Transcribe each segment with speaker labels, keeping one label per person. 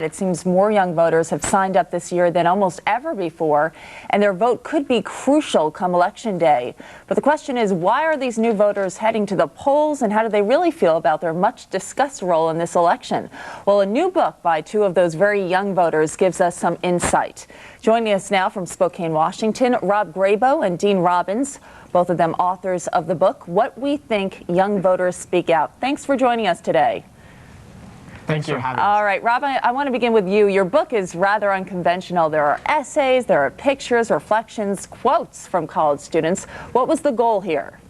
Speaker 1: It seems more young voters have signed up this year than almost ever before, and their vote could be crucial come Election Day. But the question is, why are these new voters heading to the polls, and how do they really feel about their much-discussed role in this election? Well, a new book by two of those very young voters gives us some insight. Joining us now from Spokane, Washington, Rob Grabo and Dean Robbins, both of them authors of the book, What We Think Young Voters Speak Out. Thanks for joining us today.
Speaker 2: Thank you for having us.
Speaker 1: All right, Rob, I want to begin with you. Your book is rather unconventional. There are essays, there are pictures, reflections, quotes from college students. What was the goal here?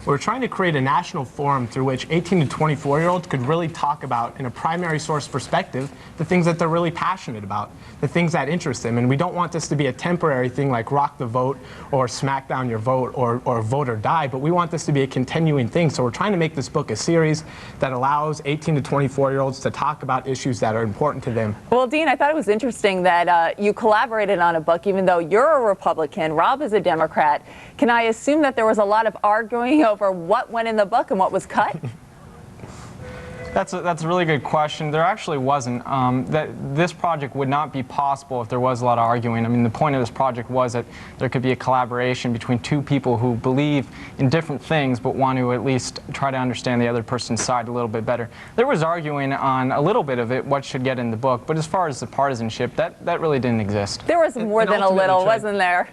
Speaker 2: We're trying to create a national forum through which 18 to 24-year-olds could really talk about, in a primary source perspective, the things that they're really passionate about, the things that interest them. And we don't want this to be a temporary thing like rock the vote or smack down your vote or vote or die, but we want this to be a continuing thing. So we're trying to make this book a series that allows 18 to 24-year-olds to talk about issues that are important to them.
Speaker 1: Well, Dean, I thought it was interesting that you collaborated on a book, even though you're a Republican, Rob is a Democrat. Can I assume that there was a lot of arguing over what went in the book and what was cut?
Speaker 3: That's a really good question. There actually wasn't. This project would not be possible if there was a lot of arguing. I mean, the point of this project was that there could be a collaboration between two people who believe in different things but want to at least try to understand the other person's side a little bit better. There was arguing on a little bit of it, what should get in the book, but as far as the partisanship, that really didn't exist.
Speaker 1: There was more than a little, wasn't there?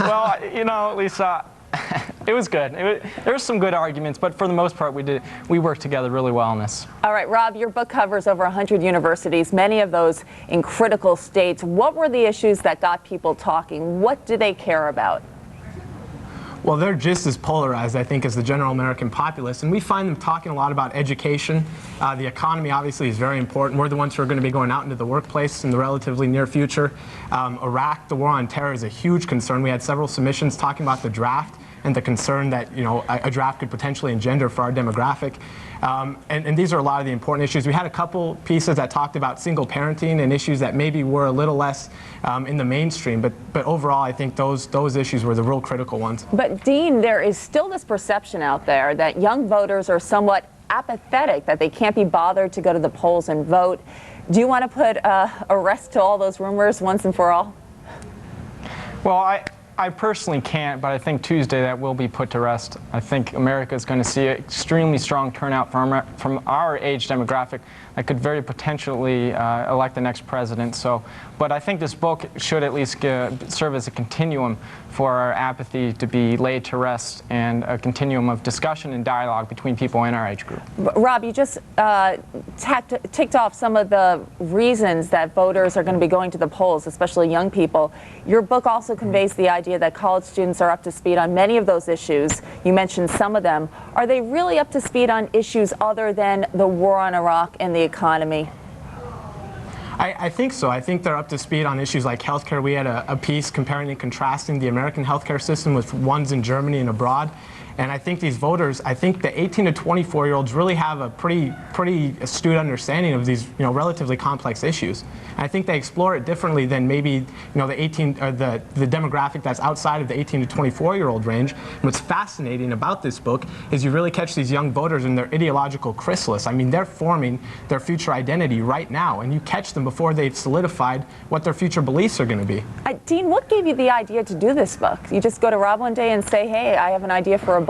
Speaker 3: Well, you know, Lisa, it was good. There were some good arguments, but for the most part, we worked together really well on this.
Speaker 1: All right, Rob, your book covers over 100 universities, many of those in critical states. What were the issues that got people talking? What do they care about?
Speaker 2: Well, they're just as polarized, I think, as the general American populace, and we find them talking a lot about education. The economy, obviously, is very important. We're the ones who are going to be going out into the workplace in the relatively near future. Iraq, the war on terror, is a huge concern. We had several submissions talking about the draft and the concern that, you know, a draft could potentially engender for our demographic. And these are a lot of the important issues. We had a couple pieces that talked about single parenting and issues that maybe were a little less in the mainstream, but overall I think those issues were the real critical ones.
Speaker 1: But Dean, there is still this perception out there that young voters are somewhat apathetic, that they can't be bothered to go to the polls and vote. Do you want to put a rest to all those rumors once and for all?
Speaker 3: Well, I personally can't, but I think Tuesday that will be put to rest. I think America is going to see an extremely strong turnout from our age demographic that could very potentially elect the next president. But I think this book should at least serve as a continuum for our apathy to be laid to rest and a continuum of discussion and dialogue between people in our age group.
Speaker 1: Rob, you just ticked off some of the reasons that voters are going to be going to the polls, especially young people. Your book also conveys the idea that college students are up to speed on many of those issues. You mentioned some of them. Are they really up to speed on issues other than the war on Iraq and the economy?
Speaker 2: I think so. I think they're up to speed on issues like healthcare. We had a piece comparing and contrasting the American healthcare system with ones in Germany and abroad. And I think these voters, I think the 18 to 24-year-olds really have a pretty astute understanding of these, you know, relatively complex issues. And I think they explore it differently than maybe, you know, the demographic that's outside of the 18 to 24-year-old range. And what's fascinating about this book is you really catch these young voters in their ideological chrysalis. I mean, they're forming their future identity right now, and you catch them before they've solidified what their future beliefs are going to be.
Speaker 1: Dean, what gave you the idea to do this book? You just go to Rob one day and say, hey, I have an idea for a book?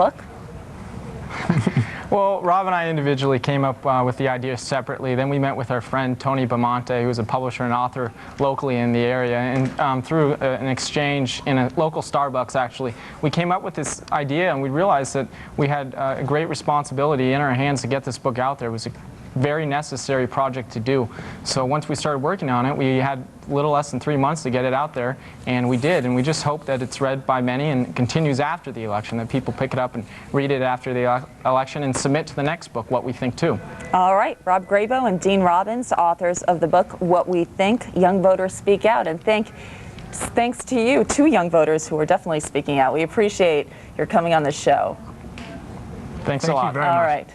Speaker 3: Well, Rob and I individually came up with the idea separately. Then we met with our friend Tony Bamonte, who's a publisher and author locally in the area, and through an exchange in a local Starbucks, actually, we came up with this idea, and we realized that we had a great responsibility in our hands to get this book out there. It was a very necessary project to do. So once we started working on it, we had a little less than 3 months to get it out there, and we did. And we just hope that it's read by many and continues after the election, that people pick it up and read it after the election and submit to the next book, What We Think Too.
Speaker 1: All right, Rob Grabo and Dean Robbins, authors of the book What We Think, Young Voters Speak Out. And thanks to you, two young voters who are definitely speaking out. We appreciate your coming on the show.
Speaker 3: Thanks a lot.
Speaker 2: Thank you very much.
Speaker 1: All right.